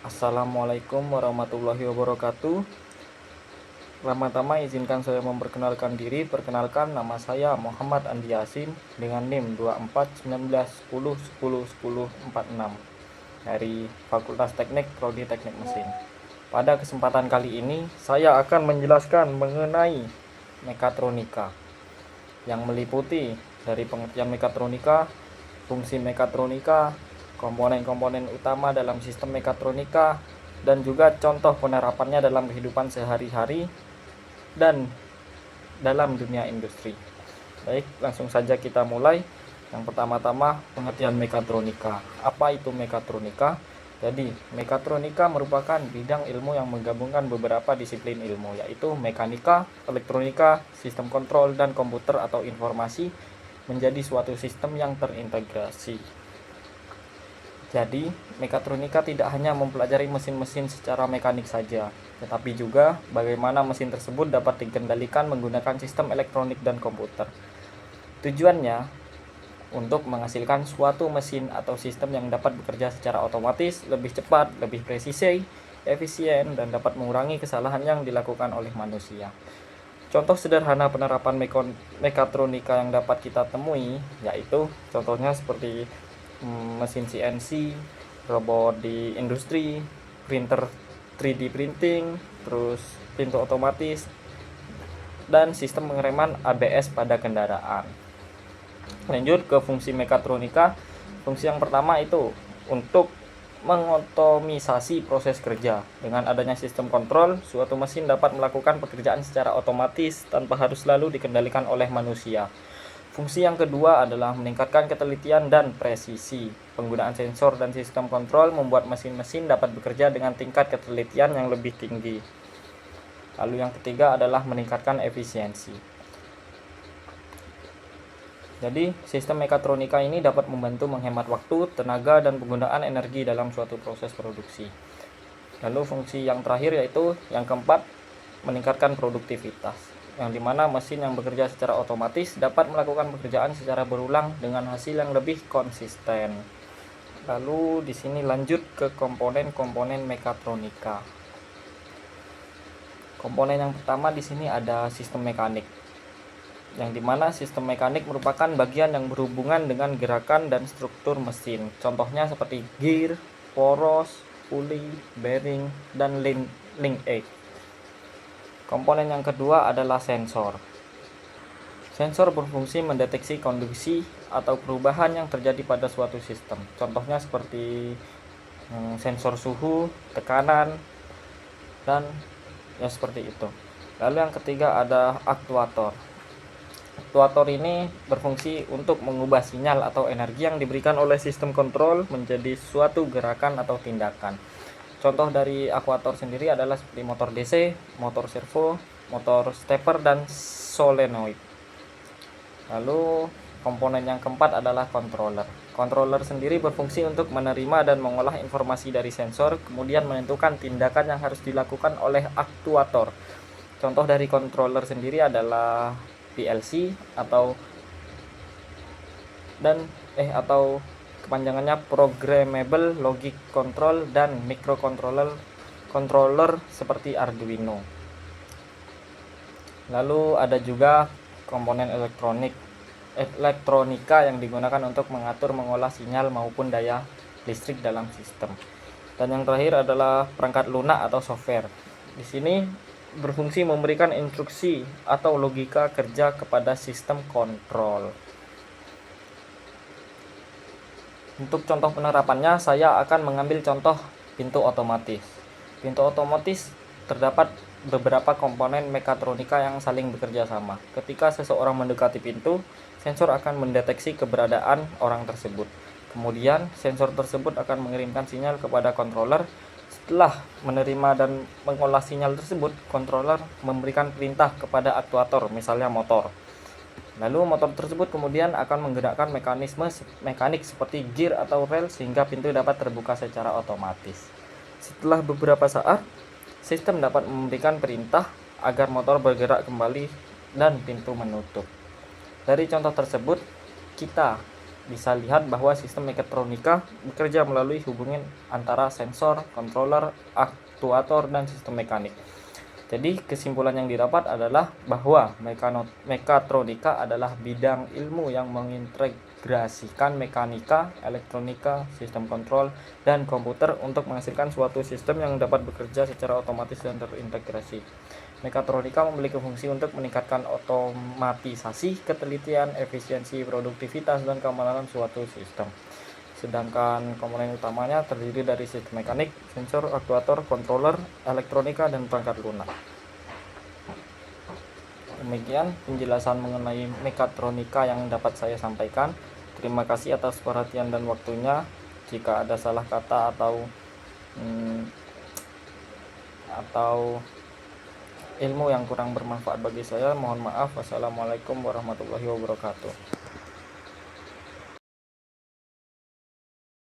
Assalamualaikum warahmatullahi wabarakatuh. Pertama-tama izinkan saya memperkenalkan diri. Perkenalkan, nama saya Muhammad Andi Yasin dengan NIM 241910101046 dari Fakultas Teknik Prodi Teknik Mesin. Pada kesempatan kali ini saya akan menjelaskan mengenai mekatronika yang meliputi dari pengertian mekatronika, fungsi mekatronika, komponen-komponen utama dalam sistem mekatronika, dan juga contoh penerapannya dalam kehidupan sehari-hari dan dalam dunia industri. Baik, langsung saja kita mulai. Yang pertama-tama, pengertian mekatronika. Apa itu mekatronika? Jadi, mekatronika merupakan bidang ilmu yang menggabungkan beberapa disiplin ilmu, yaitu mekanika, elektronika, sistem kontrol, dan komputer atau informasi menjadi suatu sistem yang terintegrasi. Jadi, mekatronika tidak hanya mempelajari mesin-mesin secara mekanik saja, tetapi juga bagaimana mesin tersebut dapat dikendalikan menggunakan sistem elektronik dan komputer. Tujuannya untuk menghasilkan suatu mesin atau sistem yang dapat bekerja secara otomatis, lebih cepat, lebih presisi, efisien, dan dapat mengurangi kesalahan yang dilakukan oleh manusia. Contoh sederhana penerapan mekatronika yang dapat kita temui yaitu contohnya seperti mesin CNC, robot di industri, printer 3D printing, terus pintu otomatis, dan sistem pengereman ABS pada kendaraan. Lanjut ke fungsi mekatronika. Fungsi yang pertama itu untuk mengotomisasi proses kerja. Dengan adanya sistem kontrol, suatu mesin dapat melakukan pekerjaan secara otomatis tanpa harus selalu dikendalikan oleh manusia. Fungsi yang kedua adalah meningkatkan ketelitian dan presisi. Penggunaan sensor dan sistem kontrol membuat mesin-mesin dapat bekerja dengan tingkat ketelitian yang lebih tinggi. Lalu yang ketiga adalah meningkatkan efisiensi. Jadi, sistem mekatronika ini dapat membantu menghemat waktu, tenaga, dan penggunaan energi dalam suatu proses produksi. Lalu fungsi yang terakhir yaitu yang keempat, meningkatkan produktivitas, yang dimana mesin yang bekerja secara otomatis dapat melakukan pekerjaan secara berulang dengan hasil yang lebih konsisten. Lalu di sini lanjut ke komponen-komponen mekatronika. Komponen yang pertama di sini ada sistem mekanik, yang dimana sistem mekanik merupakan bagian yang berhubungan dengan gerakan dan struktur mesin. Contohnya seperti gear, poros, pulley, bearing, dan link edge. Komponen yang kedua adalah sensor. Sensor berfungsi mendeteksi kondisi atau perubahan yang terjadi pada suatu sistem. Contohnya seperti sensor suhu, tekanan, dan ya seperti itu. Lalu yang ketiga ada aktuator. Aktuator ini berfungsi untuk mengubah sinyal atau energi yang diberikan oleh sistem kontrol menjadi suatu gerakan atau tindakan. Contoh dari aktuator sendiri adalah seperti motor DC, motor servo, motor stepper, dan solenoid. Lalu komponen yang keempat adalah controller. Controller sendiri berfungsi untuk menerima dan mengolah informasi dari sensor, kemudian menentukan tindakan yang harus dilakukan oleh aktuator. Contoh dari controller sendiri adalah PLC atau kepanjangannya Programmable Logic Control, dan microcontroller seperti Arduino. Lalu ada juga komponen elektronika yang digunakan untuk mengatur mengolah sinyal maupun daya listrik dalam sistem. Dan yang terakhir adalah perangkat lunak atau software. Di sini berfungsi memberikan instruksi atau logika kerja kepada sistem kontrol. Untuk contoh penerapannya, saya akan mengambil contoh pintu otomatis. Pintu otomatis terdapat beberapa komponen mekatronika yang saling bekerja sama. Ketika seseorang mendekati pintu, sensor akan mendeteksi keberadaan orang tersebut. Kemudian, sensor tersebut akan mengirimkan sinyal kepada controller. Setelah menerima dan mengolah sinyal tersebut, controller memberikan perintah kepada aktuator, misalnya motor. Lalu motor tersebut kemudian akan menggerakkan mekanisme mekanik seperti gear atau rel sehingga pintu dapat terbuka secara otomatis. Setelah beberapa saat, sistem dapat memberikan perintah agar motor bergerak kembali dan pintu menutup. Dari contoh tersebut, kita bisa lihat bahwa sistem mekatronika bekerja melalui hubungan antara sensor, controller, aktuator, dan sistem mekanik. Jadi kesimpulan yang didapat adalah bahwa mekatronika adalah bidang ilmu yang mengintegrasikan mekanika, elektronika, sistem kontrol, dan komputer untuk menghasilkan suatu sistem yang dapat bekerja secara otomatis dan terintegrasi. Mekatronika memiliki fungsi untuk meningkatkan otomatisasi, ketelitian, efisiensi, produktivitas, dan keamanan suatu sistem. Sedangkan komponen utamanya terdiri dari sistem mekanik, sensor, aktuator, controller, elektronika, dan perangkat lunak. Demikian penjelasan mengenai mekatronika yang dapat saya sampaikan. Terima kasih atas perhatian dan waktunya. Jika ada salah kata atau ilmu yang kurang bermanfaat bagi saya, mohon maaf. Wassalamualaikum warahmatullahi wabarakatuh.